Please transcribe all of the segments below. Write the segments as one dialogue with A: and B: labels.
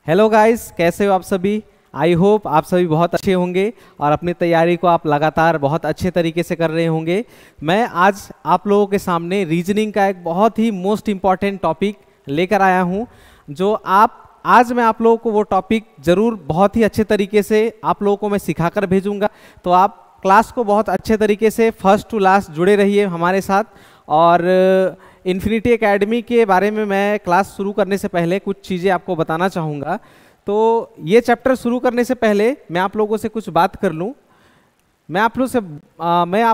A: Hello guys, कैसे हो आप सभी। आई होप आप सभी बहुत अच्छे होंगे और अपनी तैयारी को आप लगातार बहुत अच्छे तरीके से कर रहे होंगे। मैं आज आप लोगों के सामने रीजनिंग का एक बहुत ही मोस्ट इम्पॉर्टेंट टॉपिक लेकर आया हूं, जो आज मैं आप लोगों को वो टॉपिक ज़रूर बहुत ही अच्छे तरीके से आप लोगों को मैं सिखाकर भेजूंगा। तो आप क्लास को बहुत अच्छे तरीके से फर्स्ट टू लास्ट जुड़े रहिए हमारे साथ। और इन्फिनिटी एकेडमी के बारे में मैं क्लास शुरू करने से पहले कुछ चीज़ें आपको बताना चाहूँगा। तो ये चैप्टर शुरू करने से पहले मैं आप लोगों से कुछ बात कर लूँ। मैं आप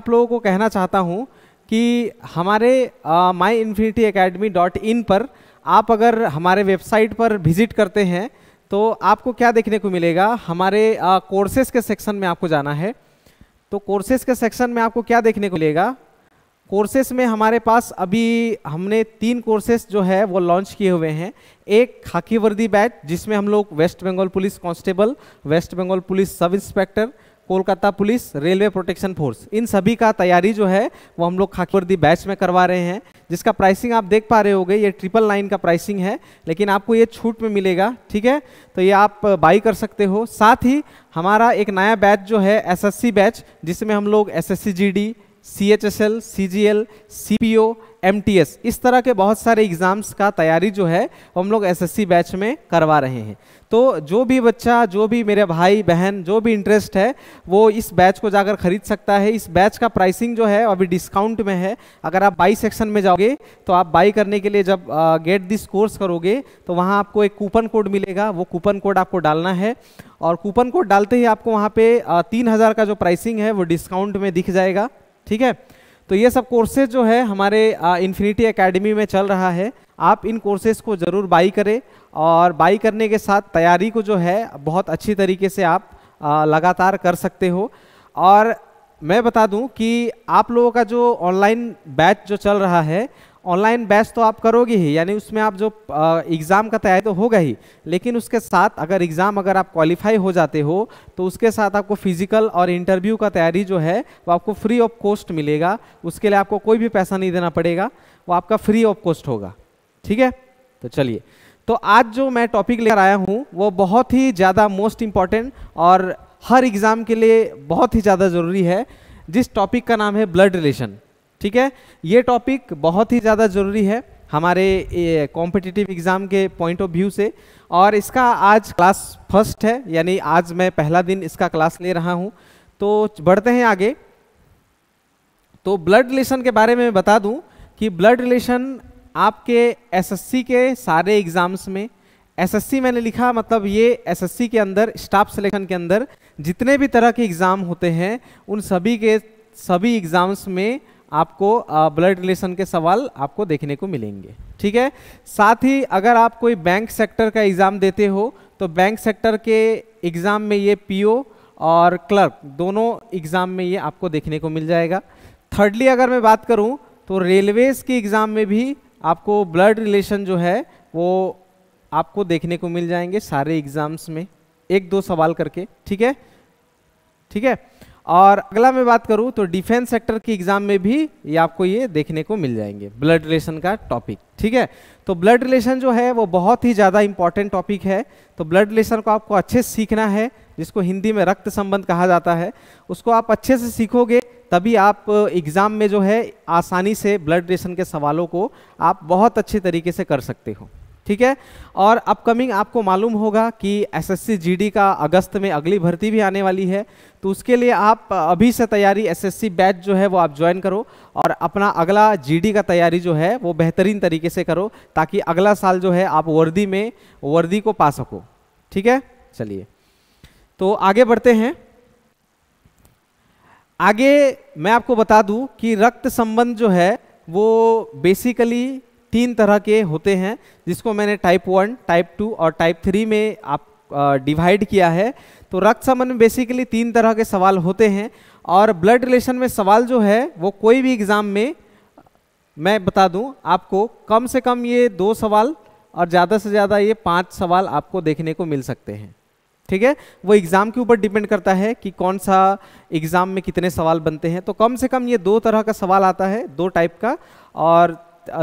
A: लोगों को कहना चाहता हूँ कि हमारे myinfinityacademy.in पर आप अगर हमारे वेबसाइट पर विजिट करते हैं तो आपको क्या देखने को मिलेगा। हमारे कोर्सेज़ के सेक्शन में आपको जाना है। तो कोर्सेज़ के सेक्शन में आपको क्या देखने को मिलेगा। कोर्सेस में हमारे पास अभी हमने 3 कोर्सेस जो है वो लॉन्च किए हुए हैं। एक खाकी वर्दी बैच, जिसमें हम लोग West Bengal police constable, West Bengal police sub inspector, Kolkata police, railway protection force, इन सभी का तैयारी जो है वो हम लोग खाकी वर्दी बैच में करवा रहे हैं, जिसका प्राइसिंग आप देख पा रहे होंगे। ये 999 का प्राइसिंग है, लेकिन आपको ये छूट में मिलेगा, ठीक है। तो ये आप बाई कर सकते हो। साथ ही हमारा एक नया बैच जो है एसएससी बैच, जिसमें हम लोग SSC GD, CHSL, CGL, CPO, MTS, इस तरह के बहुत सारे एग्जाम्स का तैयारी जो है वो हम लोग SSC बैच में करवा रहे हैं। तो जो भी बच्चा, जो भी मेरे भाई बहन, जो भी इंटरेस्ट है वो इस बैच को जाकर खरीद सकता है। इस बैच का प्राइसिंग जो है अभी डिस्काउंट में है। अगर आप बाई सेक्शन में जाओगे तो आप बाई करने के लिए जब गेट दिस कोर्स करोगे तो वहाँ आपको एक कूपन कोड मिलेगा। वो कूपन कोड आपको डालना है और कूपन कोड डालते ही आपको वहाँ पे 3000 का जो प्राइसिंग है वो डिस्काउंट में दिख जाएगा, ठीक है। तो ये सब कोर्सेज जो है हमारे इन्फिनिटी एकेडमी में चल रहा है। आप इन कोर्सेज को ज़रूर बाई करें और बाई करने के साथ तैयारी को जो है बहुत अच्छी तरीके से आप लगातार कर सकते हो। और मैं बता दूं कि आप लोगों का जो ऑनलाइन बैच जो चल रहा है, ऑनलाइन बैच तो आप करोगे ही, यानी उसमें आप जो एग्ज़ाम का तैयारी तो होगा ही, लेकिन उसके साथ अगर आप क्वालिफाई हो जाते हो तो उसके साथ आपको फिजिकल और इंटरव्यू का तैयारी जो है वो आपको फ्री ऑफ कॉस्ट मिलेगा। उसके लिए आपको कोई भी पैसा नहीं देना पड़ेगा, वो आपका फ्री ऑफ कॉस्ट होगा, ठीक है। तो चलिए, तो आज जो मैं टॉपिक लेकर आया हूँ वो बहुत ही ज़्यादा मोस्ट इम्पॉर्टेंट और हर एग्ज़ाम के लिए बहुत ही ज़्यादा ज़रूरी है, जिस टॉपिक का नाम है ब्लड रिलेशन, ठीक है। ये टॉपिक बहुत ही ज़्यादा ज़रूरी है हमारे कॉम्पिटिटिव एग्ज़ाम के पॉइंट ऑफ व्यू से। और इसका आज क्लास फर्स्ट है, यानी आज मैं पहला दिन इसका क्लास ले रहा हूँ। तो बढ़ते हैं आगे। तो ब्लड रिलेशन के बारे में बता दूं कि ब्लड रिलेशन आपके एसएससी के सारे एग्ज़ाम्स में, एसएससी मैंने लिखा मतलब ये एसएससी के अंदर स्टाफ सिलेक्शन के अंदर जितने भी तरह के एग्ज़ाम होते हैं उन सभी एग्ज़ाम्स में आपको ब्लड रिलेशन के सवाल आपको देखने को मिलेंगे, ठीक है। साथ ही अगर आप कोई बैंक सेक्टर का एग्ज़ाम देते हो तो बैंक सेक्टर के एग्ज़ाम में ये पीओ और क्लर्क दोनों एग्ज़ाम में ये आपको देखने को मिल जाएगा। थर्डली अगर मैं बात करूं तो रेलवेज़ के एग्ज़ाम में भी आपको ब्लड रिलेशन जो है वो आपको देखने को मिल जाएंगे सारे एग्ज़ाम्स में, 1-2 सवाल करके, ठीक है, ठीक है। और अगला मैं बात करूं तो डिफेंस सेक्टर के एग्जाम में भी ये आपको ये देखने को मिल जाएंगे ब्लड रिलेशन का टॉपिक, ठीक है। तो ब्लड रिलेशन जो है वो बहुत ही ज़्यादा इंपॉर्टेंट टॉपिक है। तो ब्लड रिलेशन को आपको अच्छे से सीखना है, जिसको हिंदी में रक्त संबंध कहा जाता है। उसको आप अच्छे से सीखोगे तभी आप एग्ज़ाम में जो है आसानी से ब्लड रिलेशन के सवालों को आप बहुत अच्छे तरीके से कर सकते हो, ठीक है। और अपकमिंग आपको मालूम होगा कि एसएससी जीडी का अगस्त में अगली भर्ती भी आने वाली है। तो उसके लिए आप अभी से तैयारी एसएससी बैच जो है वो आप ज्वाइन करो और अपना अगला जीडी का तैयारी जो है वो बेहतरीन तरीके से करो, ताकि अगला साल जो है आप वर्दी को पा सको, ठीक है। चलिए, तो आगे बढ़ते हैं। आगे मैं आपको बता दूं कि रक्त संबंध जो है वो बेसिकली 3 तरह के होते हैं, जिसको मैंने टाइप 1, टाइप 2 और टाइप 3 में आप डिवाइड किया है। तो रक्त संबंध में बेसिकली 3 तरह के सवाल होते हैं। और ब्लड रिलेशन में सवाल जो है वो कोई भी एग्ज़ाम में, मैं बता दूं आपको, कम से कम ये 2 सवाल और ज़्यादा से ज़्यादा ये 5 सवाल आपको देखने को मिल सकते हैं, ठीक है। वो एग्ज़ाम के ऊपर डिपेंड करता है कि कौन सा एग्ज़ाम में कितने सवाल बनते हैं। तो कम से कम ये 2 तरह का सवाल आता है, 2 टाइप का। और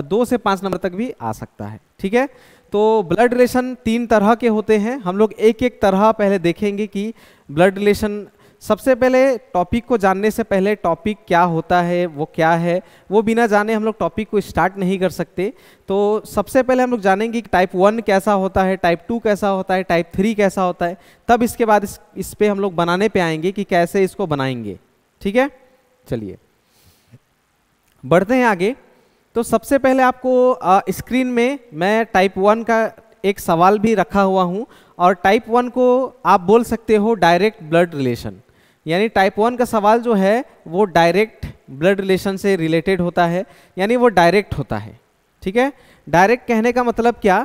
A: 2 से 5 नंबर तक भी आ सकता है। ठीक है, तो ब्लड रिलेशन 3 तरह के होते हैं। हम लोग एक एक तरह पहले देखेंगे कि ब्लड रिलेशन, सबसे पहले टॉपिक को जानने से पहले टॉपिक क्या होता है, वो क्या है, वो बिना जाने हम लोग टॉपिक को स्टार्ट नहीं कर सकते। तो सबसे पहले हम लोग जानेंगे कि टाइप 1 कैसा होता है, टाइप 2 कैसा होता है, टाइप 3 कैसा होता है, तब इसके बाद इस पे हम लोग बनाने पे आएंगे कि कैसे इसको बनाएंगे। ठीक है, चलिए बढ़ते हैं आगे। तो सबसे पहले आपको स्क्रीन में मैं टाइप 1 का एक सवाल भी रखा हुआ हूँ, और टाइप 1 को आप बोल सकते हो डायरेक्ट ब्लड रिलेशन, यानी टाइप 1 का सवाल जो है वो डायरेक्ट ब्लड रिलेशन से रिलेटेड होता है, यानी वो डायरेक्ट होता है। ठीक है, डायरेक्ट कहने का मतलब क्या,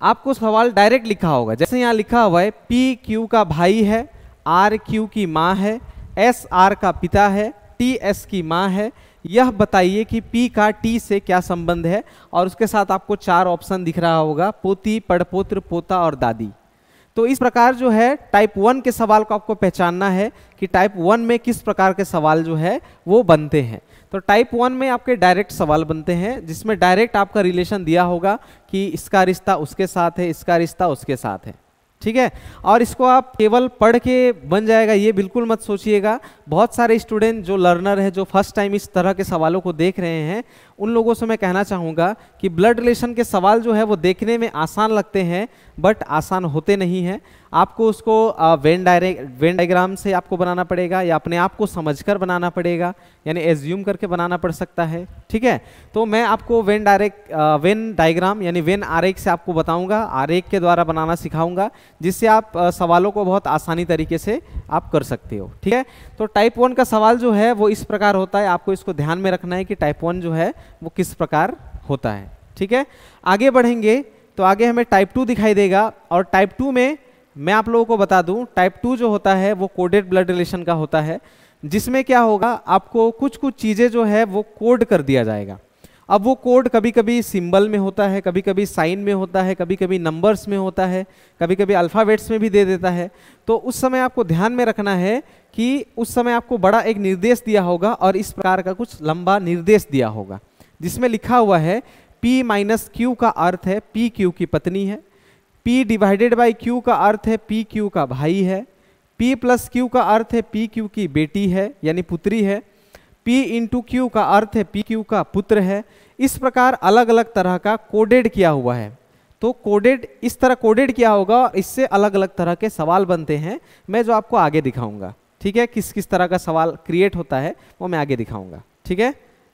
A: आपको सवाल डायरेक्ट लिखा होगा, जैसे यहाँ लिखा हुआ है पी क्यू का भाई है, आर क्यू की माँ है, एस आर का पिता है, टी एस की माँ है, यह बताइए कि पी का टी से क्या संबंध है। और उसके साथ आपको 4 ऑप्शन दिख रहा होगा, पोती, पड़पोत्र, पोता और दादी। तो इस प्रकार जो है टाइप 1 के सवाल को आपको पहचानना है कि टाइप 1 में किस प्रकार के सवाल जो है वो बनते हैं। तो टाइप 1 में आपके डायरेक्ट सवाल बनते हैं, जिसमें डायरेक्ट आपका रिलेशन दिया होगा कि इसका रिश्ता उसके साथ है, इसका रिश्ता उसके साथ है। ठीक है, और इसको आप केवल पढ़ के बन जाएगा ये बिल्कुल मत सोचिएगा। बहुत सारे स्टूडेंट जो लर्नर है, जो फर्स्ट टाइम इस तरह के सवालों को देख रहे हैं, उन लोगों से मैं कहना चाहूँगा कि ब्लड रिलेशन के सवाल जो है वो देखने में आसान लगते हैं, बट आसान होते नहीं हैं। आपको उसको वेन डायग्राम से आपको बनाना पड़ेगा, या अपने आप को समझकर बनाना पड़ेगा, यानी एज्यूम करके बनाना पड़ सकता है। ठीक है, तो मैं आपको वेन डायग्राम यानी वेन आरेख से आपको बताऊंगा, आरेख के द्वारा बनाना सिखाऊंगा, जिससे आप सवालों को बहुत आसानी तरीके से आप कर सकते हो। ठीक है, तो टाइप 1 का सवाल जो है वो इस प्रकार होता है, आपको इसको ध्यान में रखना है कि टाइप 1 जो है वो किस प्रकार होता है। ठीक है, आगे बढ़ेंगे तो आगे हमें टाइप 2 दिखाई देगा, और टाइप 2 में मैं आप लोगों को बता दूं, टाइप 2 जो होता है वो कोडेड ब्लड रिलेशन का होता है, जिसमें क्या होगा, आपको कुछ कुछ चीज़ें जो है वो कोड कर दिया जाएगा। अब वो कोड कभी कभी सिंबल में होता है, कभी कभी साइन में होता है, कभी कभी नंबर्स में होता है, कभी कभी अल्फ़ाबेट्स में भी दे देता है। तो उस समय आपको ध्यान में रखना है कि उस समय आपको बड़ा एक निर्देश दिया होगा, और इस प्रकार का कुछ लंबा निर्देश दिया होगा, जिसमें लिखा हुआ है P माइनस क्यू का अर्थ है P क्यू की पत्नी है, P डिवाइडेड बाई क्यू का अर्थ है P क्यू का भाई है, P प्लस क्यू का अर्थ है P क्यू की बेटी है यानी पुत्री है, P इंटू क्यू का अर्थ है P क्यू का पुत्र है। इस प्रकार अलग अलग तरह का कोडेड किया हुआ है। तो कोडेड इस तरह कोडेड किया होगा, और इससे अलग अलग तरह के सवाल बनते हैं, मैं जो आपको आगे दिखाऊंगा। ठीक है, किस किस तरह का सवाल क्रिएट होता है वो मैं आगे दिखाऊंगा। ठीक है,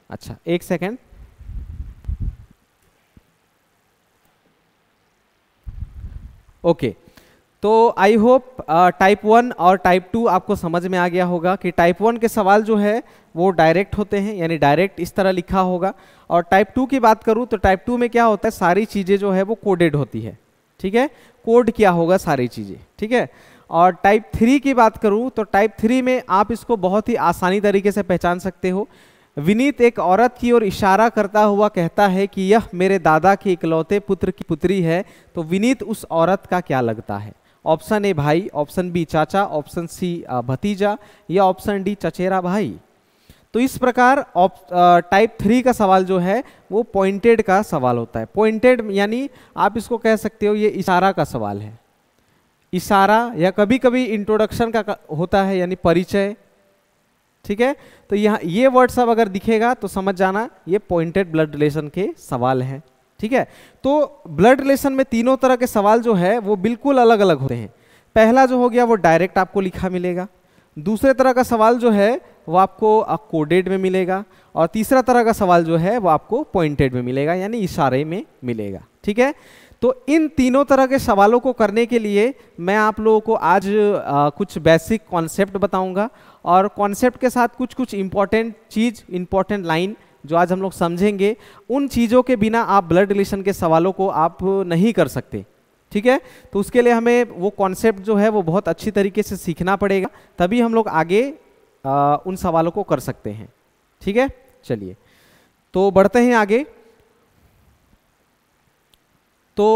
A: अच्छा एक सेकेंड। ओके, तो आई होप टाइप 1 और टाइप 2 आपको समझ में आ गया होगा कि टाइप 1 के सवाल जो है वो डायरेक्ट होते हैं, यानी डायरेक्ट इस तरह लिखा होगा। और टाइप 2 की बात करूं तो टाइप 2 में क्या होता है, सारी चीज़ें जो है वो कोडेड होती है। ठीक है, कोड किया होगा सारी चीज़ें। ठीक है, और टाइप 3 की बात करूं तो टाइप 3 में आप इसको बहुत ही आसानी तरीके से पहचान सकते हो। विनीत एक औरत की ओर इशारा करता हुआ कहता है कि यह मेरे दादा के इकलौते पुत्र की पुत्री है, तो विनीत उस औरत का क्या लगता है। ऑप्शन ए भाई, ऑप्शन बी चाचा, ऑप्शन सी भतीजा, या ऑप्शन डी चचेरा भाई। तो इस प्रकार टाइप 3 का सवाल जो है वो पॉइंटेड का सवाल होता है। पॉइंटेड यानी आप इसको कह सकते हो ये इशारा का सवाल है, इशारा, या कभी कभी इंट्रोडक्शन का होता है यानी परिचय। ठीक है, तो यहाँ ये वर्ड सब अगर दिखेगा तो समझ जाना ये पॉइंटेड ब्लड रिलेशन के सवाल हैं। ठीक है, तो ब्लड रिलेशन में तीनों तरह के सवाल जो है वो बिल्कुल अलग अलग होते हैं। पहला जो हो गया वो डायरेक्ट आपको लिखा मिलेगा, दूसरे तरह का सवाल जो है वो आपको कोडेड में मिलेगा, और तीसरा तरह का सवाल जो है वो आपको पॉइंटेड में मिलेगा यानी इशारे में मिलेगा। ठीक है, तो इन तीनों तरह के सवालों को करने के लिए मैं आप लोगों को आज कुछ बेसिक कॉन्सेप्ट बताऊंगा, और कॉन्सेप्ट के साथ कुछ कुछ इंपॉर्टेंट लाइन जो आज हम लोग समझेंगे। उन चीज़ों के बिना आप ब्लड रिलेशन के सवालों को आप नहीं कर सकते। ठीक है, तो उसके लिए हमें वो कॉन्सेप्ट जो है वो बहुत अच्छी तरीके से सीखना पड़ेगा, तभी हम लोग आगे उन सवालों को कर सकते हैं। ठीक है, चलिए तो बढ़ते हैं आगे। तो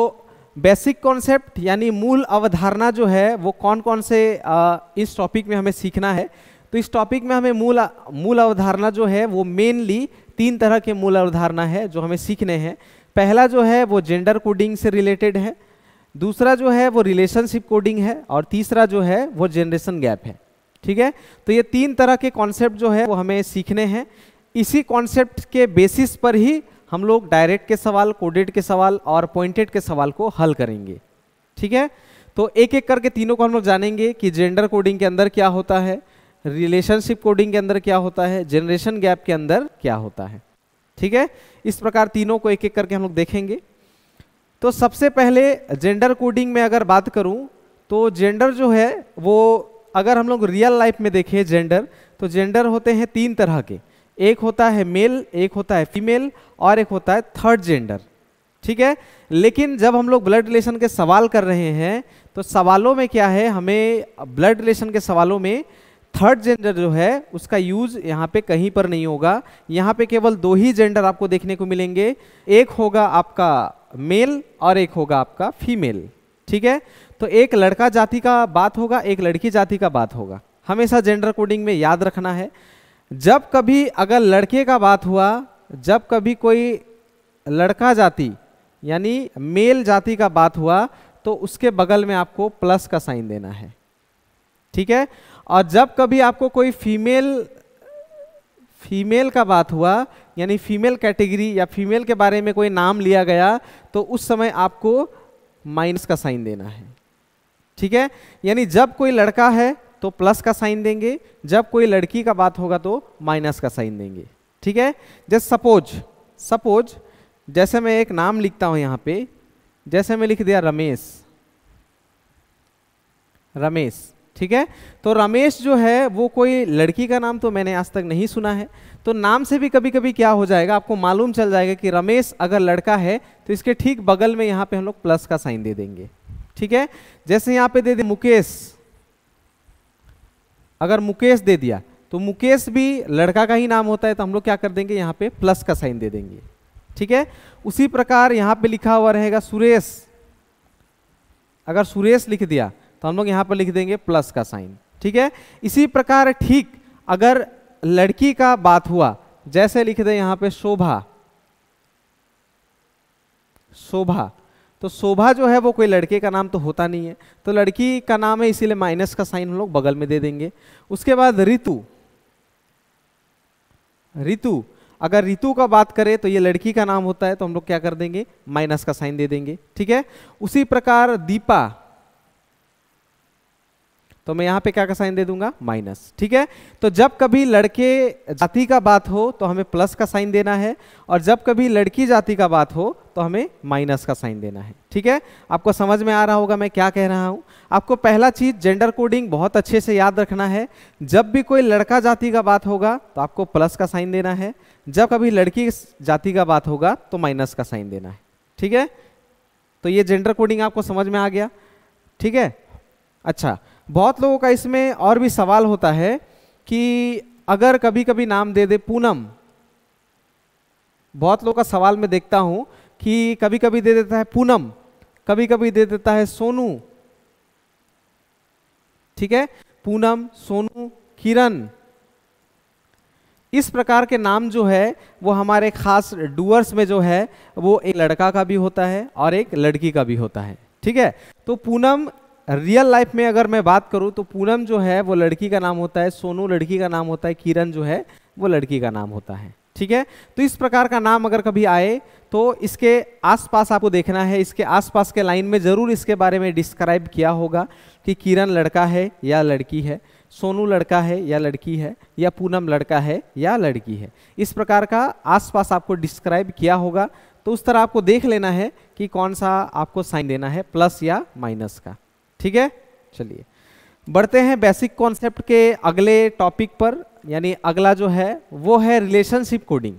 A: बेसिक कॉन्सेप्ट यानी मूल अवधारणा जो है वो कौन कौन से इस टॉपिक में हमें सीखना है। तो इस टॉपिक में हमें मूल अवधारणा जो है वो मेनली तीन तरह के मूल अवधारणा है जो हमें सीखने हैं। पहला जो है वो जेंडर कोडिंग से रिलेटेड है, दूसरा जो है वो रिलेशनशिप कोडिंग है, और तीसरा जो है वो जनरेशन गैप है। ठीक है, तो ये तीन तरह के कॉन्सेप्ट जो है वो हमें सीखने हैं। इसी कॉन्सेप्ट के बेसिस पर ही हम लोग डायरेक्ट के सवाल, कोडेड के सवाल और पॉइंटेड के सवाल को हल करेंगे। ठीक है, तो एक एक करके तीनों को हम लोग जानेंगे कि जेंडर कोडिंग के अंदर क्या होता है, रिलेशनशिप कोडिंग के अंदर क्या होता है, जनरेशन गैप के अंदर क्या होता है। ठीक है, इस प्रकार तीनों को एक एक करके हम लोग देखेंगे। तो सबसे पहले जेंडर कोडिंग में अगर बात करूं तो जेंडर जो है वो अगर हम लोग रियल लाइफ में देखें जेंडर, तो जेंडर होते हैं तीन तरह के, एक होता है मेल, एक होता है फीमेल और एक होता है थर्ड जेंडर। ठीक है, लेकिन जब हम लोग ब्लड रिलेशन के सवाल कर रहे हैं तो सवालों में क्या है, हमें ब्लड रिलेशन के सवालों में थर्ड जेंडर जो है उसका यूज यहाँ पे कहीं पर नहीं होगा। यहाँ पे केवल दो ही जेंडर आपको देखने को मिलेंगे, एक होगा आपका मेल और एक होगा आपका फीमेल। ठीक है, तो एक लड़का जाति का बात होगा, एक लड़की जाति का बात होगा। हमेशा जेंडर कोडिंग में याद रखना है, जब कभी अगर लड़के का बात हुआ, जब कभी कोई लड़का जाति यानी मेल जाति का बात हुआ तो उसके बगल में आपको प्लस का साइन देना है। ठीक है, और जब कभी आपको कोई फीमेल का बात हुआ यानी फीमेल कैटेगरी या फीमेल के बारे में कोई नाम लिया गया तो उस समय आपको माइनस का साइन देना है। ठीक है, यानी जब कोई लड़का है तो प्लस का साइन देंगे, जब कोई लड़की का बात होगा तो माइनस का साइन देंगे। ठीक है, जैसे सपोज जैसे मैं एक नाम लिखता हूं यहां पे, जैसे मैं लिख दिया रमेश। ठीक है, तो रमेश जो है वो कोई लड़की का नाम तो मैंने आज तक नहीं सुना है, तो नाम से भी कभी कभी क्या हो जाएगा, आपको मालूम चल जाएगा कि रमेश अगर लड़का है तो इसके ठीक बगल में यहाँ पे हम लोग प्लस का साइन दे देंगे। ठीक है, जैसे यहाँ पे दे दे मुकेश, अगर मुकेश दे दिया तो मुकेश भी लड़का का ही नाम होता है, तो हम लोग क्या कर देंगे, यहाँ पे प्लस का साइन दे देंगे। ठीक है, उसी प्रकार यहाँ पे लिखा हुआ रहेगा सुरेश, अगर सुरेश लिख दिया तो हम लोग यहाँ पर लिख देंगे प्लस का साइन। ठीक है, इसी प्रकार ठीक अगर लड़की का बात हुआ, जैसे लिख दे यहाँ पे शोभा, तो शोभा जो है वो कोई लड़के का नाम तो होता नहीं है, तो लड़की का नाम है इसीलिए माइनस का साइन हम लोग बगल में दे देंगे। उसके बाद ऋतु, अगर ऋतु का बात करें तो ये लड़की का नाम होता है, तो हम लोग क्या कर देंगे, माइनस का साइन दे देंगे। ठीक है, उसी प्रकार दीपा, तो मैं यहां पे क्या का साइन दे दूंगा, माइनस। ठीक है, तो जब कभी लड़के जाति का बात हो तो हमें प्लस का साइन देना है, और जब कभी लड़की जाति का बात हो तो हमें माइनस का साइन देना है। ठीक है, आपको समझ में आ रहा होगा मैं क्या कह रहा हूं। आपको पहला चीज जेंडर कोडिंग बहुत अच्छे से याद रखना है, जब भी कोई लड़का जाति का बात होगा तो आपको प्लस का साइन देना है, जब कभी लड़की जाति का बात होगा तो माइनस का साइन देना है। ठीक है, तो ये जेंडर कोडिंग आपको समझ में आ गया। ठीक है, अच्छा, बहुत लोगों का इसमें और भी सवाल होता है कि अगर कभी कभी नाम दे दे पूनम, बहुत लोगों का सवाल मैं देखता हूं कि कभी कभी दे देता है पूनम, कभी कभी दे देता है सोनू। ठीक है, पूनम, सोनू, किरण, इस प्रकार के नाम जो है वो हमारे खास डूअर्स में जो है वो एक लड़का का भी होता है और एक लड़की का भी होता है। ठीक है, तो पूनम रियल लाइफ में अगर मैं बात करूं तो पूनम जो है वो लड़की का नाम होता है, सोनू लड़की का नाम होता है, किरण जो है वो लड़की का नाम होता है। ठीक है, तो इस प्रकार का नाम अगर कभी आए तो इसके आसपास आपको देखना है, इसके आसपास के लाइन में जरूर इसके बारे में डिस्क्राइब किया होगा कि किरण लड़का है या लड़की है, सोनू लड़का है या लड़की है, या पूनम लड़का है या लड़की है। इस प्रकार का आसपास आपको डिस्क्राइब किया होगा, तो उस तरह आपको देख लेना है कि कौन सा आपको साइन देना है, प्लस या माइनस का। ठीक है, चलिए बढ़ते हैं बेसिक कॉन्सेप्ट के अगले टॉपिक पर, यानी अगला जो है वो है रिलेशनशिप कोडिंग।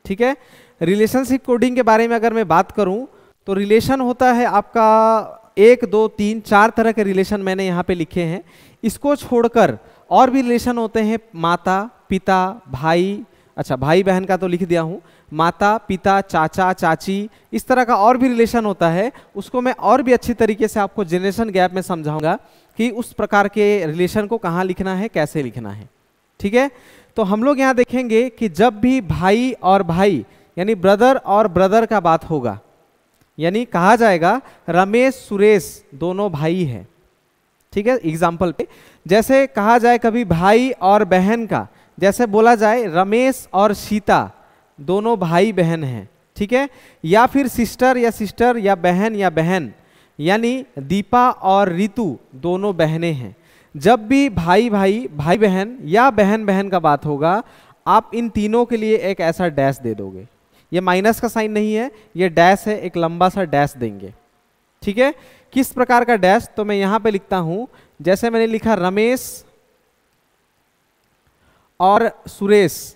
A: ठीक है, रिलेशनशिप कोडिंग के बारे में अगर मैं बात करूं तो रिलेशन होता है आपका 1, 2, 3, 4 तरह के रिलेशन मैंने यहाँ पे लिखे हैं। इसको छोड़कर और भी रिलेशन होते हैं, माता पिता भाई, अच्छा भाई बहन का तो लिख दिया हूँ, माता पिता चाचा चाची, इस तरह का और भी रिलेशन होता है। उसको मैं और भी अच्छी तरीके से आपको जनरेशन गैप में समझाऊंगा कि उस प्रकार के रिलेशन को कहाँ लिखना है, कैसे लिखना है। ठीक है, तो हम लोग यहाँ देखेंगे कि जब भी भाई और भाई यानी ब्रदर और ब्रदर का बात होगा, यानी कहा जाएगा रमेश सुरेश दोनों भाई हैं, ठीक है। एग्जाम्पल पे जैसे कहा जाए कभी भाई और बहन का, जैसे बोला जाए रमेश और सीता दोनों भाई बहन हैं, ठीक है। या फिर सिस्टर या बहन यानी दीपा और रितु दोनों बहनें हैं। जब भी भाई बहन या बहन बहन का बात होगा, आप इन तीनों के लिए एक ऐसा डैश दे दोगे। ये माइनस का साइन नहीं है, ये डैश है, एक लंबा सा डैश देंगे, ठीक है। किस प्रकार का डैश, तो मैं यहां पे लिखता हूं, जैसे मैंने लिखा रमेश और सुरेश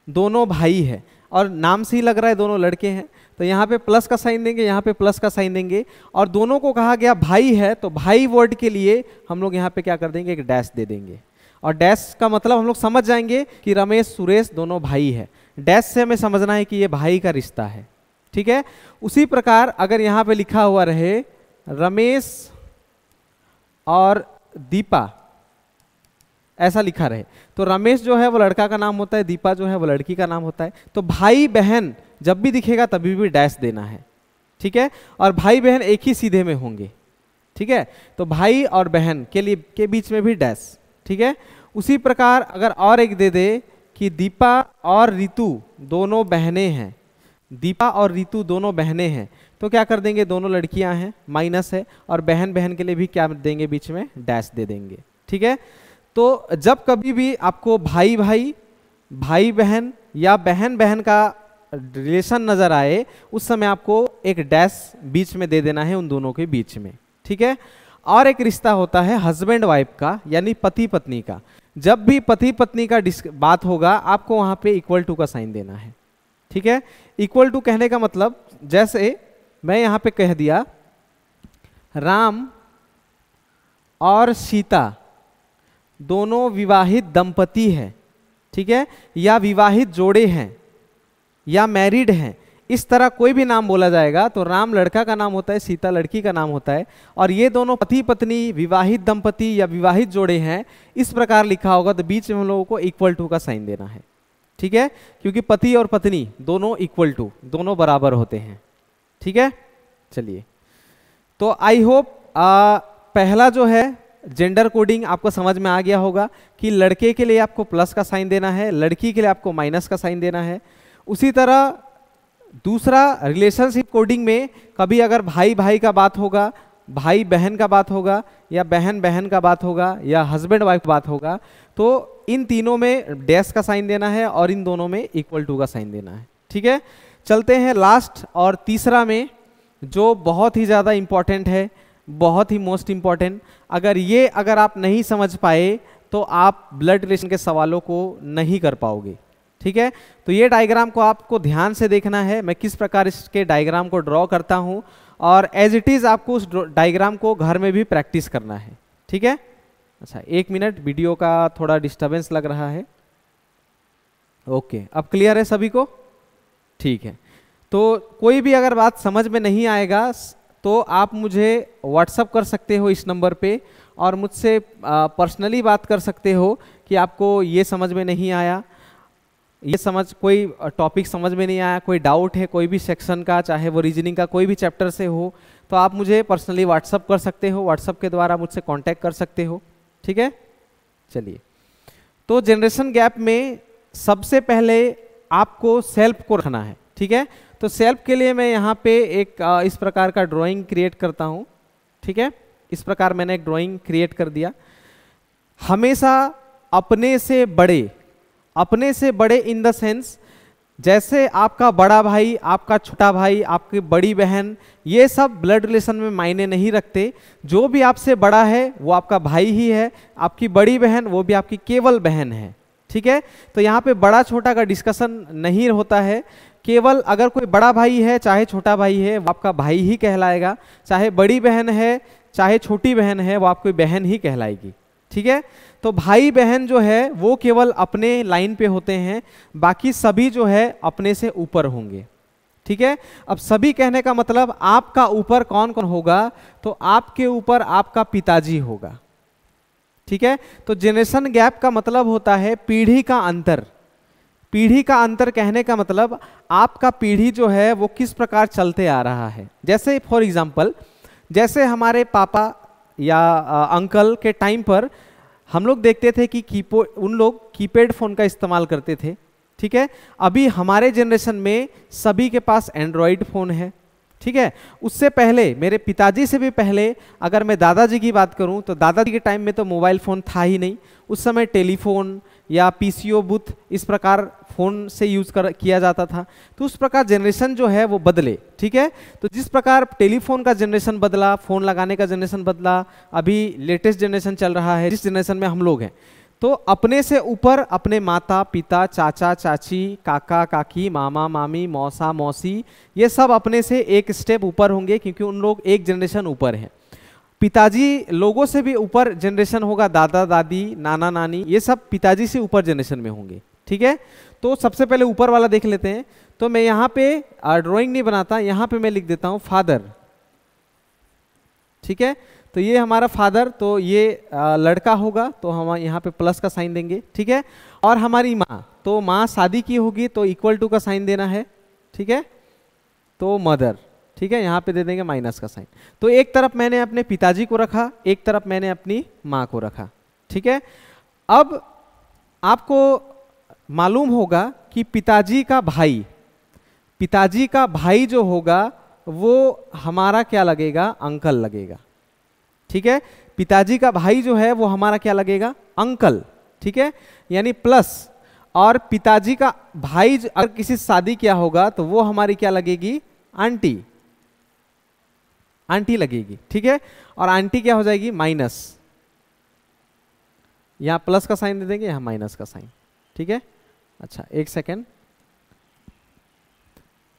A: दोनों भाई है, और नाम से ही लग रहा है दोनों लड़के हैं, तो यहाँ पे प्लस का साइन देंगे, यहाँ पे प्लस का साइन देंगे, और दोनों को कहा गया भाई है, तो भाई वर्ड के लिए हम लोग यहाँ पे क्या कर देंगे, एक डैश दे देंगे। और डैश का मतलब हम लोग समझ जाएंगे कि रमेश सुरेश दोनों भाई है। डैश से हमें समझना है कि ये भाई का रिश्ता है, ठीक है। उसी प्रकार अगर यहाँ पे लिखा हुआ रहे रमेश और दीपा, ऐसा लिखा रहे, तो रमेश जो है वो लड़का का नाम होता है, दीपा जो है वो लड़की का नाम होता है। तो भाई बहन जब भी दिखेगा तभी भी डैश देना है, ठीक है। और भाई बहन एक ही सीधे में होंगे, ठीक है। तो भाई और बहन के बीच में भी डैश, ठीक है। उसी प्रकार अगर और एक दे दे कि दीपा और रितु दोनों बहनें हैं, दीपा और रितु दोनों बहनें हैं, तो क्या कर देंगे, दोनों लड़कियां हैं, माइनस है, और बहन बहन के लिए भी क्या देंगे, बीच में डैश दे देंगे, ठीक है। तो जब कभी भी आपको भाई बहन या बहन बहन का रिलेशन नजर आए, उस समय आपको एक डैश बीच में दे देना है उन दोनों के बीच में, ठीक है। और एक रिश्ता होता है हस्बैंड वाइफ का, यानी पति पत्नी का। जब भी पति पत्नी का बात होगा, आपको वहां पे इक्वल टू का साइन देना है, ठीक है। इक्वल टू कहने का मतलब, जैसे मैं यहां पे कह दिया राम और सीता दोनों विवाहित दंपति है, ठीक है, या विवाहित जोड़े हैं, या मैरिड हैं, इस तरह कोई भी नाम बोला जाएगा तो राम लड़का का नाम होता है, सीता लड़की का नाम होता है, और ये दोनों पति पत्नी विवाहित दंपति या विवाहित जोड़े हैं, इस प्रकार लिखा होगा तो बीच में हम लोगों को इक्वल टू का साइन देना है, ठीक है। क्योंकि पति और पत्नी दोनों इक्वल टू, दोनों बराबर होते हैं, ठीक है। चलिए, तो आई होप पहला जो है जेंडर कोडिंग आपको समझ में आ गया होगा कि लड़के के लिए आपको प्लस का साइन देना है, लड़की के लिए आपको माइनस का साइन देना है। उसी तरह दूसरा रिलेशनशिप कोडिंग में कभी अगर भाई भाई का बात होगा, भाई बहन का बात होगा, या बहन बहन का बात होगा, या हस्बैंड वाइफ बात होगा, तो इन तीनों में डैश का साइन देना है और इन दोनों में इक्वल टू का साइन देना है, ठीक है। चलते हैं लास्ट और तीसरा में, जो बहुत ही ज़्यादा इम्पॉर्टेंट है, बहुत ही मोस्ट इम्पॉर्टेंट। अगर आप नहीं समझ पाए तो आप ब्लड रिलेशन के सवालों को नहीं कर पाओगे, ठीक है। तो ये डायग्राम को आपको ध्यान से देखना है, मैं किस प्रकार इसके डायग्राम को ड्रॉ करता हूँ, और एज इट इज़ आपको उस डायग्राम को घर में भी प्रैक्टिस करना है, ठीक है। अच्छा, 1 मिनट, वीडियो का थोड़ा डिस्टर्बेंस लग रहा है। ओके, अब क्लियर है सभी को, ठीक है। तो कोई भी अगर बात समझ में नहीं आएगा तो आप मुझे व्हाट्सअप कर सकते हो इस नंबर पे, और मुझसे पर्सनली बात कर सकते हो कि आपको ये समझ में नहीं आया, कोई टॉपिक समझ में नहीं आया, कोई डाउट है कोई भी सेक्शन का, चाहे वो रीजनिंग का कोई भी चैप्टर से हो, तो आप मुझे पर्सनली व्हाट्सअप कर सकते हो, व्हाट्सअप के द्वारा मुझसे कांटेक्ट कर सकते हो, ठीक है। चलिए, तो जनरेशन गैप में सबसे पहले आपको सेल्फ को रखना है, ठीक है। तो सेल्फ के लिए मैं यहाँ पे एक इस प्रकार का ड्राइंग क्रिएट करता हूँ, ठीक है। इस प्रकार मैंने एक ड्राइंग क्रिएट कर दिया। हमेशा अपने से बड़े इन द सेंस, जैसे आपका बड़ा भाई, आपका छोटा भाई, आपकी बड़ी बहन, ये सब ब्लड रिलेशन में मायने नहीं रखते। जो भी आपसे बड़ा है वो आपका भाई ही है, आपकी बड़ी बहन वो भी आपकी केवल बहन है, ठीक है। तो यहाँ पे बड़ा छोटा का डिस्कशन नहीं होता है, केवल अगर कोई बड़ा भाई है चाहे छोटा भाई है वो आपका भाई ही कहलाएगा, चाहे बड़ी बहन है चाहे छोटी बहन है वो आपकी बहन ही कहलाएगी, ठीक है। तो भाई बहन जो है वो केवल अपने लाइन पे होते हैं, बाकी सभी जो है अपने से ऊपर होंगे, ठीक है। अब सभी कहने का मतलब आपका ऊपर कौन कौन होगा, तो आपके ऊपर आपका पिताजी होगा, ठीक है। तो जनरेशन गैप का मतलब होता है पीढ़ी का अंतर। पीढ़ी का अंतर कहने का मतलब आपका पीढ़ी जो है वो किस प्रकार चलते आ रहा है। जैसे फॉर एग्जांपल, जैसे हमारे पापा या अंकल के टाइम पर हम लोग देखते थे कि उन लोग कीपैड फ़ोन का इस्तेमाल करते थे, ठीक है। अभी हमारे जनरेशन में सभी के पास एंड्रॉयड फ़ोन है, ठीक है। उससे पहले मेरे पिताजी से भी पहले अगर मैं दादाजी की बात करूं तो दादाजी के टाइम में तो मोबाइल फ़ोन था ही नहीं। उस समय टेलीफोन या पीसीओ बूथ इस प्रकार फ़ोन से किया जाता था। तो उस प्रकार जनरेशन जो है वो बदले, ठीक है। तो जिस प्रकार टेलीफोन का जनरेशन बदला, फ़ोन लगाने का जनरेशन बदला, अभी लेटेस्ट जनरेशन चल रहा है जिस जनरेशन में हम लोग हैं, तो अपने से ऊपर अपने माता पिता, चाचा चाची, काका काकी, मामा मामी, मौसा मौसी, ये सब अपने से एक स्टेप ऊपर होंगे क्योंकि उन लोग एक जनरेशन ऊपर हैं। पिताजी लोगों से भी ऊपर जनरेशन होगा, दादा दादी, नाना नानी, ये सब पिताजी से ऊपर जनरेशन में होंगे, ठीक है। तो सबसे पहले ऊपर वाला देख लेते हैं। तो मैं यहाँ पे ड्राइंग नहीं बनाता, यहाँ पे मैं लिख देता हूँ फादर, ठीक है। तो ये हमारा फादर, तो ये लड़का होगा तो हम यहाँ पे प्लस का साइन देंगे, ठीक है। और हमारी माँ, तो माँ शादी की होगी तो इक्वल टू का साइन देना है, ठीक है। तो मदर, ठीक है, यहाँ पे दे देंगे माइनस का साइन। तो एक तरफ मैंने अपने पिताजी को रखा, एक तरफ मैंने अपनी माँ को रखा, ठीक है। अब आपको मालूम होगा कि पिताजी का भाई जो होगा वो हमारा क्या लगेगा, अंकल लगेगा, ठीक है। पिताजी का भाई जो है वो हमारा क्या लगेगा, अंकल, ठीक है, यानी प्लस। और पिताजी का भाई अगर किसी शादी किया होगा तो वो हमारी क्या लगेगी, आंटी लगेगी, ठीक है। और आंटी क्या हो जाएगी, माइनस। यहां प्लस का साइन दे देंगे, यहां माइनस का साइन, ठीक है। अच्छा एक सेकेंड,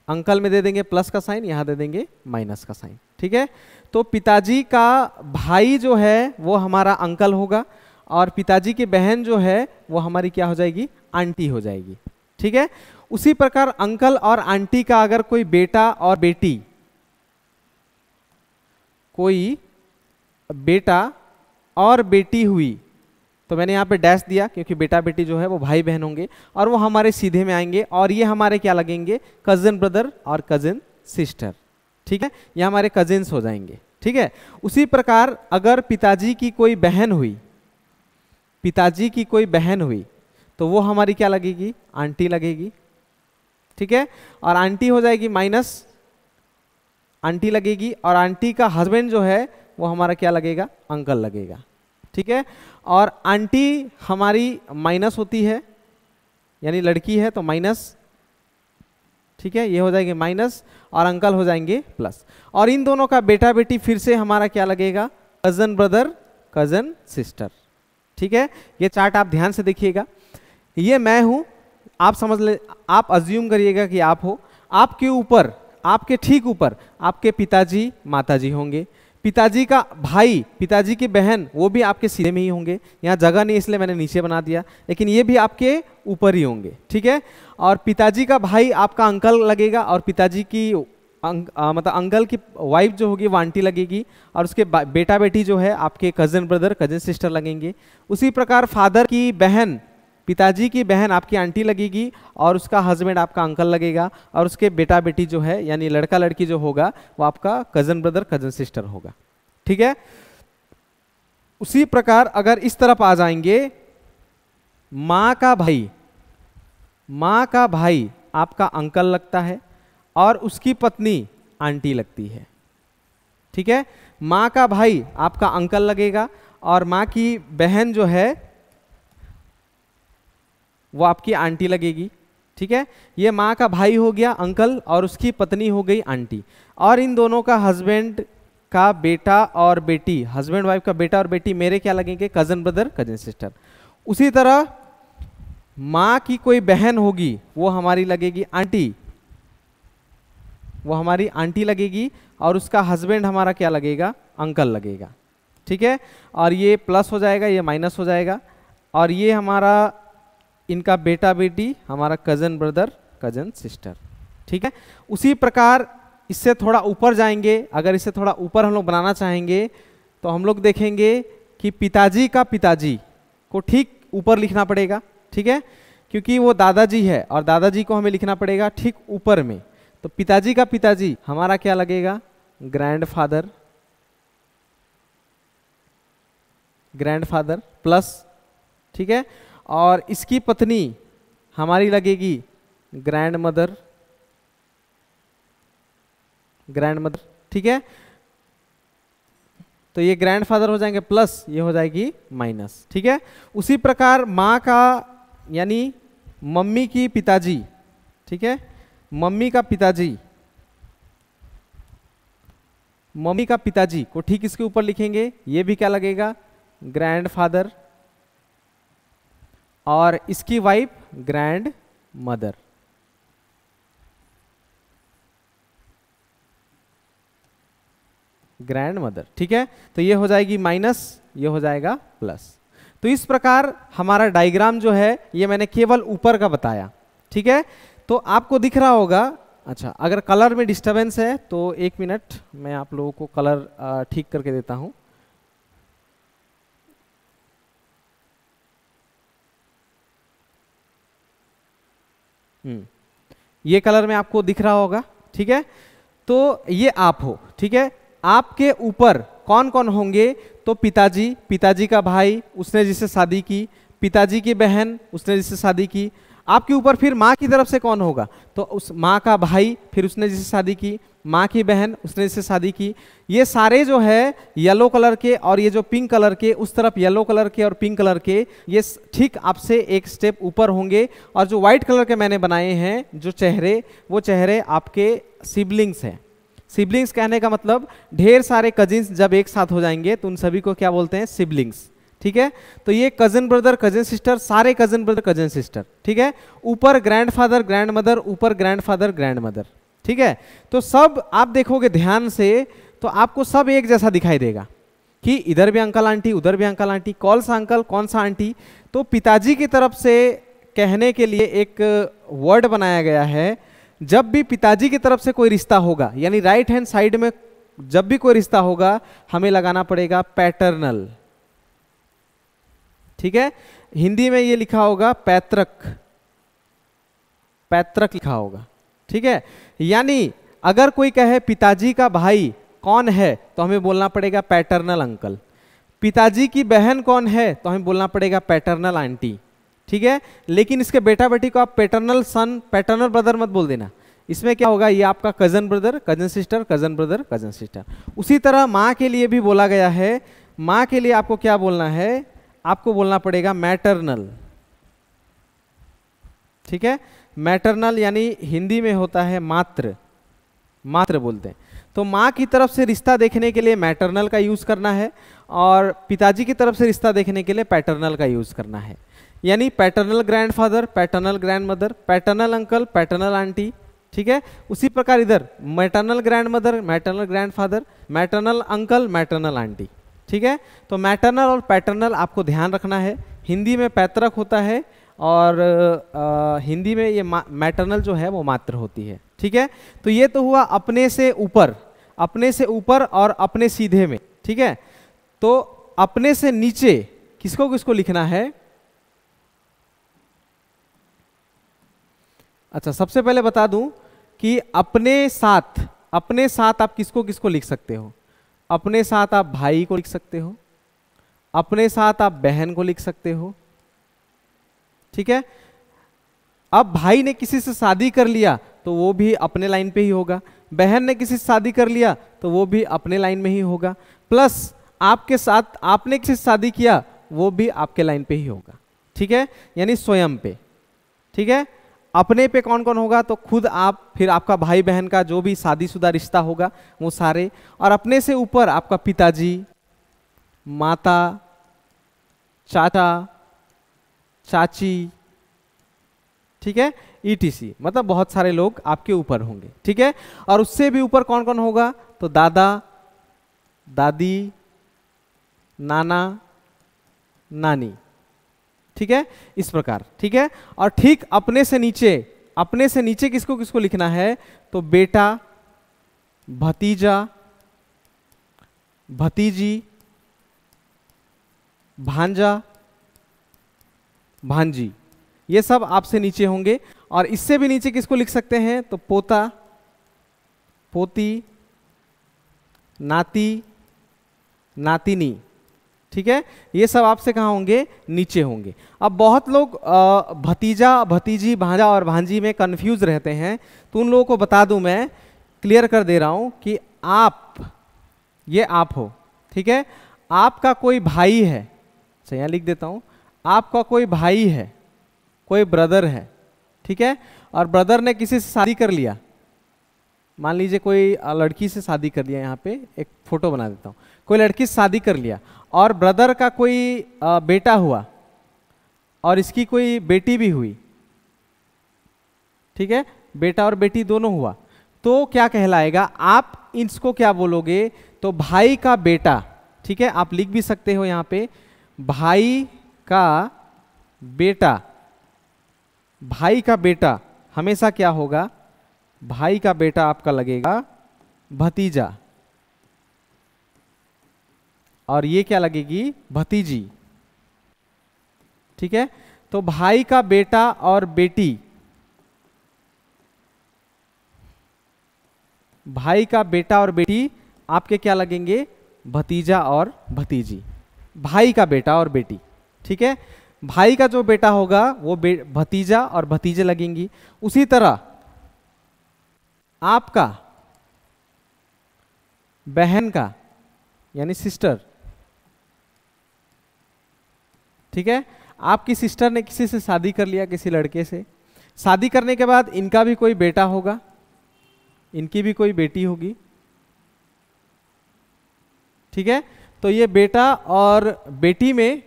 A: अंकल में दे देंगे प्लस का साइन, यहां दे देंगे माइनस का साइन, ठीक है। तो पिताजी का भाई जो है वो हमारा अंकल होगा और पिताजी की बहन जो है वो हमारी क्या हो जाएगी, आंटी हो जाएगी, ठीक है। उसी प्रकार अंकल और आंटी का अगर कोई बेटा और बेटी, हुई तो मैंने यहाँ पे डैश दिया क्योंकि बेटा बेटी जो है वो भाई बहन होंगे और वो हमारे सीधे में आएंगे और ये हमारे क्या लगेंगे, कजिन ब्रदर और कजिन सिस्टर, ठीक है। ये हमारे कजिन्स हो जाएंगे, ठीक है। उसी प्रकार अगर पिताजी की कोई बहन हुई तो वो हमारी क्या लगेगी, आंटी लगेगी, ठीक है। और आंटी हो जाएगी माइनस, आंटी लगेगी और आंटी का हस्बैंड जो है वो हमारा क्या लगेगा, अंकल लगेगा, ठीक है। और आंटी हमारी माइनस होती है यानी लड़की है तो माइनस, ठीक है, ये हो जाएगी माइनस और अंकल हो जाएंगे प्लस। और इन दोनों का बेटा बेटी फिर से हमारा क्या लगेगा, कजन ब्रदर कजन सिस्टर, ठीक है। ये चार्ट आप ध्यान से देखिएगा, ये मैं हूं, आप समझ ले, आप अज्यूम करिएगा कि आप हो। आपके ऊपर, आपके ठीक ऊपर आपके पिताजी माताजी होंगे, पिताजी का भाई, पिताजी की बहन वो भी आपके सीधे में ही होंगे, यहाँ जगह नहीं इसलिए मैंने नीचे बना दिया, लेकिन ये भी आपके ऊपर ही होंगे, ठीक है। और पिताजी का भाई आपका अंकल लगेगा और पिताजी की मतलब अंकल की वाइफ जो होगी वो आंटी लगेगी और उसके बेटा बेटी जो है आपके कजिन ब्रदर कजिन सिस्टर लगेंगे। उसी प्रकार फादर की बहन, पिताजी की बहन आपकी आंटी लगेगी और उसका हस्बैंड आपका अंकल लगेगा और उसके बेटा बेटी जो है यानी लड़का लड़की जो होगा वो आपका कजन ब्रदर कजन सिस्टर होगा, ठीक है। उसी प्रकार अगर इस तरफ आ जाएंगे, माँ का भाई आपका अंकल लगता है और उसकी पत्नी आंटी लगती है, ठीक है। माँ का भाई आपका अंकल लगेगा और माँ की बहन जो है वो आपकी आंटी लगेगी, ठीक है। ये माँ का भाई हो गया अंकल और उसकी पत्नी हो गई आंटी और इन दोनों का हस्बैंड का बेटा और बेटी, हस्बैंड वाइफ का बेटा और बेटी मेरे क्या लगेंगे, कजन ब्रदर कजन सिस्टर। उसी तरह माँ की कोई बहन होगी वो हमारी लगेगी आंटी, वो हमारी आंटी लगेगी और उसका हस्बैंड हमारा क्या लगेगा, अंकल लगेगा, ठीक है। और ये प्लस हो जाएगा, ये माइनस हो जाएगा और ये हमारा इनका बेटा बेटी हमारा कजन ब्रदर कजन सिस्टर, ठीक है। उसी प्रकार इससे थोड़ा ऊपर जाएंगे, अगर इससे थोड़ा ऊपर हम लोग बनाना चाहेंगे तो हम लोग देखेंगे कि पिताजी का पिताजी को ठीक ऊपर लिखना पड़ेगा, ठीक है, क्योंकि वो दादाजी है और दादाजी को हमें लिखना पड़ेगा ठीक ऊपर में। तो पिताजी का पिताजी हमारा क्या लगेगा, ग्रैंडफादर, ग्रैंडफादर प्लस, ठीक है, और इसकी पत्नी हमारी लगेगी ग्रैंडमदर, ग्रैंडमदर, ठीक है। तो ये ग्रैंडफादर हो जाएंगे प्लस, ये हो जाएगी माइनस, ठीक है। उसी प्रकार माँ का यानी मम्मी की पिताजी, ठीक है, मम्मी का पिताजी, मम्मी का पिताजी को ठीक इसके ऊपर लिखेंगे, ये भी क्या लगेगा, ग्रैंडफादर, और इसकी wife grand mother, grand mother, ठीक है। तो ये हो जाएगी माइनस, ये हो जाएगा प्लस। तो इस प्रकार हमारा डायग्राम जो है ये मैंने केवल ऊपर का बताया, ठीक है। तो आपको दिख रहा होगा, अच्छा अगर कलर में डिस्टरबेंस है तो एक मिनट मैं आप लोगों को कलर ठीक करके देता हूं। ये कलर में आपको दिख रहा होगा, ठीक है। तो ये आप हो, ठीक है। आपके ऊपर कौन कौन होंगे, तो पिताजी, पिताजी का भाई उसने जिससे शादी की, पिताजी की बहन उसने जिससे शादी की। आपके ऊपर फिर माँ की तरफ से कौन होगा, तो उस माँ का भाई फिर उसने जिससे शादी की, माँ की बहन उसने जिससे शादी की। ये सारे जो है येलो कलर के और ये जो पिंक कलर के, उस तरफ येलो कलर के और पिंक कलर के, ये ठीक आपसे एक स्टेप ऊपर होंगे। और जो व्हाइट कलर के मैंने बनाए हैं जो चेहरे, वो चेहरे आपके सिबलिंग्स हैं। सिबलिंग्स कहने का मतलब ढेर सारे कजिन्स जब एक साथ हो जाएंगे तो उन सभी को क्या बोलते हैं, सिबलिंग्स, ठीक है। तो ये कजन ब्रदर, कजन सिस्टर, सारे कजन ब्रदर, कजन सिस्टर, ठीक है। ऊपर ग्रैंडफादर, ग्रैंडमदर, ऊपर ग्रैंडफादर, ग्रैंडमदर, ठीक है। तो सब आप देखोगे ध्यान से तो आपको सब एक जैसा दिखाई देगा कि इधर भी अंकल आंटी, उधर भी अंकल आंटी, कौन सा अंकल कौन सा आंटी। तो पिताजी की तरफ से कहने के लिए एक वर्ड बनाया गया है, जब भी पिताजी की तरफ से कोई रिश्ता होगा, यानी राइट हैंड साइड में जब भी कोई रिश्ता होगा हमें लगाना पड़ेगा पैटर्नल, ठीक है। हिंदी में ये लिखा होगा पैतृक, पैतृक लिखा होगा, ठीक है। यानी अगर कोई कहे पिताजी का भाई कौन है तो हमें बोलना पड़ेगा पैटर्नल अंकल, पिताजी की बहन कौन है तो हमें बोलना पड़ेगा पैटर्नल आंटी, ठीक है। लेकिन इसके बेटा बेटी को आप पैटर्नल सन, पैटर्नल ब्रदर मत बोल देना। इसमें क्या होगा, ये आपका cousin brother, cousin sister, cousin brother, cousin sister. उसी तरह माँ के लिए भी बोला गया है, माँ के लिए आपको क्या बोलना है, आपको बोलना पड़ेगा मैटरनल, ठीक है। मैटरनल यानी हिंदी में होता है मात्र, मात्र बोलते हैं। तो माँ की तरफ से रिश्ता देखने के लिए मैटरनल का यूज करना है और पिताजी की तरफ से रिश्ता देखने के लिए पैटर्नल का यूज करना है। यानी paternal grandfather, paternal grandmother, paternal uncle, paternal aunty, ठीक है। उसी प्रकार इधर maternal grandmother, maternal grandfather, maternal uncle, maternal aunty, ठीक है। तो मैटर्नल और पैटर्नल आपको ध्यान रखना है। हिंदी में पैतृक होता है और हिंदी में ये मैटर्नल जो है वो मात्र होती है, ठीक है। तो ये तो हुआ अपने से ऊपर, अपने से ऊपर और अपने सीधे में, ठीक है। तो अपने से नीचे किसको किसको लिखना है, अच्छा सबसे पहले बता दूं कि अपने साथ, अपने साथ आप किसको किसको लिख सकते हो। अपने साथ आप भाई को लिख सकते हो, अपने साथ आप बहन को लिख सकते हो, ठीक है। अब भाई ने किसी से शादी कर लिया तो वो भी अपने लाइन पे ही होगा, बहन ने किसी से शादी कर लिया तो वो भी अपने लाइन में ही होगा, प्लस आपके साथ आपने किसी से शादी किया वो भी आपके लाइन पे ही होगा, ठीक है। यानी स्वयं पे, ठीक है। अपने पे कौन कौन होगा, तो खुद आप, फिर आपका भाई बहन का जो भी शादीशुदा रिश्ता होगा वो सारे, और अपने से ऊपर आपका पिताजी, माता, चाचा, चाची, ठीक है, ETC, मतलब बहुत सारे लोग आपके ऊपर होंगे, ठीक है। और उससे भी ऊपर कौन कौन होगा, तो दादा, दादी, नाना, नानी, ठीक है, इस प्रकार, ठीक है। और ठीक अपने से नीचे, अपने से नीचे किसको किसको लिखना है, तो बेटा, भतीजा, भतीजी, भांजा, भांजी, ये सब आपसे नीचे होंगे। और इससे भी नीचे किसको लिख सकते हैं, तो पोता, पोती, नाती, नातिनी, ठीक है, ये सब आपसे कहाँ होंगे, नीचे होंगे। अब बहुत लोग भतीजा, भतीजी, भांजा और भांजी में कंफ्यूज रहते हैं, तो उन लोगों को बता दूं, मैं क्लियर कर दे रहा हूं कि आप, ये आप हो, ठीक है, आपका कोई भाई है, अच्छा यहाँ लिख देता हूं, आपका कोई भाई है, कोई ब्रदर है, ठीक है, और ब्रदर ने किसी से शादी कर लिया, मान लीजिए कोई लड़की से शादी कर लिया, यहाँ पे एक फोटो बना देता हूँ, कोई लड़की से शादी कर लिया और ब्रदर का कोई बेटा हुआ और इसकी कोई बेटी भी हुई, ठीक है, बेटा और बेटी दोनों हुआ, तो क्या कहलाएगा, आप इसको क्या बोलोगे, तो भाई का बेटा, ठीक है, आप लिख भी सकते हो यहाँ पे, भाई का बेटा, भाई का बेटा हमेशा क्या होगा, भाई का बेटा आपका लगेगा भतीजा, और ये क्या लगेगी, भतीजी, ठीक है। तो भाई का बेटा और बेटी, भाई का बेटा और बेटी आपके क्या लगेंगे, भतीजा और भतीजी, भाई का बेटा और बेटी, ठीक है। भाई का जो बेटा होगा वो भतीजा और भतीजे लगेंगी। उसी तरह आपका बहन का यानी सिस्टर, ठीक है, आपकी सिस्टर ने किसी से शादी कर लिया, किसी लड़के से, शादी करने के बाद इनका भी कोई बेटा होगा, इनकी भी कोई बेटी होगी, ठीक है। तो ये बेटा और बेटी में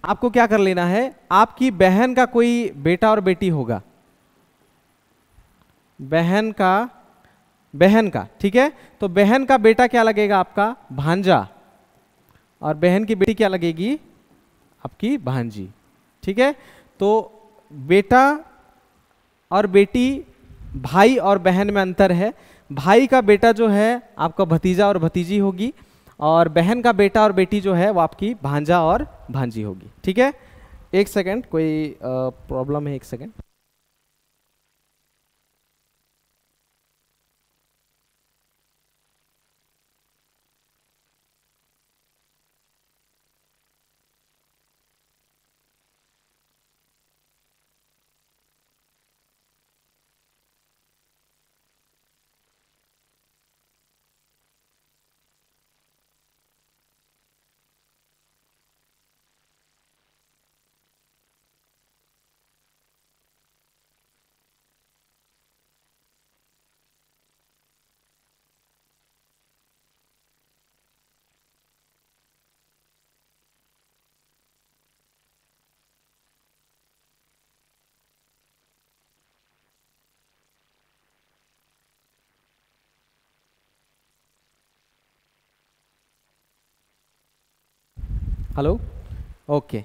A: आपको क्या कर लेना है, आपकी बहन का कोई बेटा और बेटी होगा, बहन का, ठीक है, तो बहन का बेटा क्या लगेगा आपका, भांजा, और बहन की बेटी क्या लगेगी, आपकी भांजी, ठीक है। तो बेटा और बेटी, भाई और बहन में अंतर है, भाई का बेटा जो है आपका भतीजा और भतीजी होगी, और बहन का बेटा और बेटी जो है वो आपकी भांजा और भांजी होगी, ठीक है। एक सेकंड, कोई प्रॉब्लम है, एक सेकंड। Hello, okay.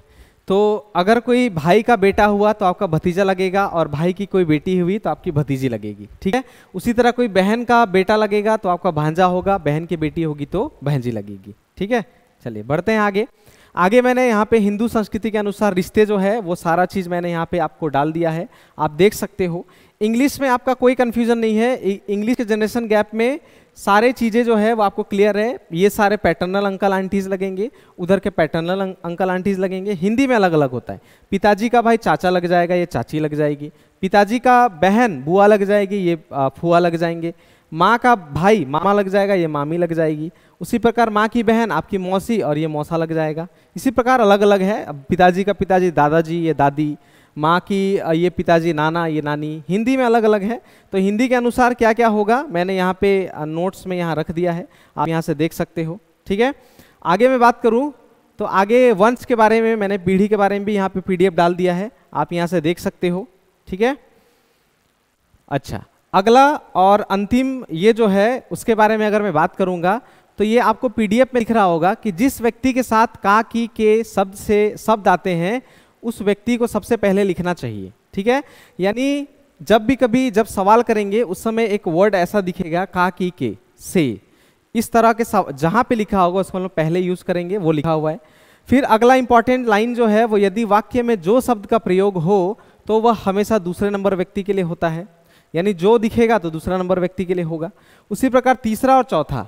A: तो अगर कोई भाई का बेटा हुआ तो आपका भतीजा लगेगा, और भाई की कोई बेटी हुई तो आपकी भतीजी लगेगी, ठीक है। उसी तरह कोई बहन का बेटा लगेगा तो आपका भांजा होगा, बहन की बेटी होगी तो बहनजी लगेगी, ठीक है। चलिए बढ़ते हैं आगे। आगे मैंने यहाँ पे हिंदू संस्कृति के अनुसार रिश्ते जो है वो सारा चीज़ मैंने यहाँ पे आपको डाल दिया है, आप देख सकते हो। इंग्लिश में आपका कोई कन्फ्यूजन नहीं है, इंग्लिश के जनरेशन गैप में सारे चीज़ें जो है वो आपको क्लियर है। ये सारे पैटर्नल अंकल आंटीज लगेंगे, उधर के पैटर्नल अंकल आंटीज लगेंगे। हिंदी में अलग अलग होता है, पिताजी का भाई चाचा लग जाएगा, ये चाची लग जाएगी। पिताजी का बहन बुआ लग जाएगी, ये फुआ लग जाएंगे। माँ का भाई मामा लग जाएगा, ये मामी लग जाएगी। उसी प्रकार माँ की बहन आपकी मौसी, और ये मौसा लग जाएगा। इसी प्रकार अलग अलग है। अब पिताजी का पिताजी दादाजी, ये दादी। माँ की ये पिताजी नाना, ये नानी। हिंदी में अलग अलग है। तो हिंदी के अनुसार क्या क्या होगा मैंने यहाँ पे नोट्स में यहाँ रख दिया है, आप यहाँ से देख सकते हो, ठीक है। आगे मैं बात करूँ तो आगे वंश के बारे में मैंने पीढ़ी के बारे में भी यहाँ पे PDF डाल दिया है, आप यहाँ से देख सकते हो, ठीक है। अच्छा, अगला और अंतिम ये जो है उसके बारे में अगर मैं बात करूँगा तो ये आपको PDF में लिख रहा होगा कि जिस व्यक्ति के साथ का की के शब्द से शब्द आते हैं उस व्यक्ति को सबसे पहले लिखना चाहिए, ठीक है। यानी जब भी कभी जब सवाल करेंगे उस समय एक वर्ड ऐसा दिखेगा का की के से, इस तरह के जहाँ पे लिखा होगा उसको हम लोग पहले यूज करेंगे, वो लिखा हुआ है। फिर अगला इंपॉर्टेंट लाइन जो है वो, यदि वाक्य में जो शब्द का प्रयोग हो तो वह हमेशा दूसरे नंबर व्यक्ति के लिए होता है, यानी जो दिखेगा तो दूसरा नंबर व्यक्ति के लिए होगा। उसी प्रकार तीसरा और चौथा,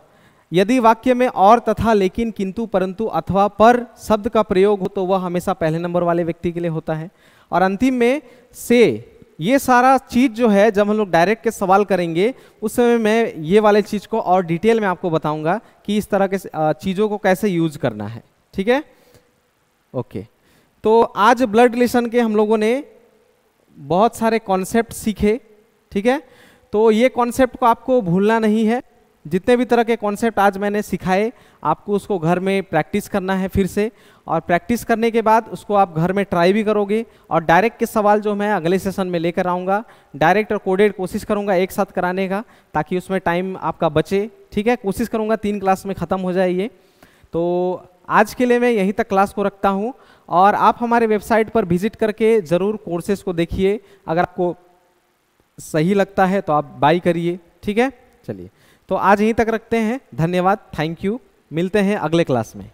A: यदि वाक्य में और, तथा, लेकिन, किंतु, परंतु अथवा पर शब्द का प्रयोग हो तो वह हमेशा पहले नंबर वाले व्यक्ति के लिए होता है। और अंतिम में से, ये सारा चीज जो है जब हम लोग डायरेक्ट के सवाल करेंगे उस समय मैं ये वाले चीज को और डिटेल में आपको बताऊंगा कि इस तरह के चीजों को कैसे यूज करना है। ठीक है, ओके। तो आज ब्लड रिलेशन के हम लोगों ने बहुत सारे कॉन्सेप्ट सीखे। ठीक है, तो ये कॉन्सेप्ट को आपको भूलना नहीं है। जितने भी तरह के कॉन्सेप्ट आज मैंने सिखाए आपको उसको घर में प्रैक्टिस करना है फिर से, और प्रैक्टिस करने के बाद उसको आप घर में ट्राई भी करोगे। और डायरेक्ट के सवाल जो मैं अगले सेशन में लेकर आऊँगा, डायरेक्ट और कोडेड कोशिश करूँगा एक साथ कराने का, ताकि उसमें टाइम आपका बचे। ठीक है, कोशिश करूँगा 3 क्लास में ख़त्म हो जाए ये। तो आज के लिए मैं यहीं तक क्लास को रखता हूँ, और आप हमारे वेबसाइट पर विजिट करके ज़रूर कोर्सेज को देखिए। अगर आपको सही लगता है तो आप बाय करिए। ठीक है, चलिए तो आज यहीं तक रखते हैं। धन्यवाद, थैंक यू। मिलते हैं अगले क्लास में।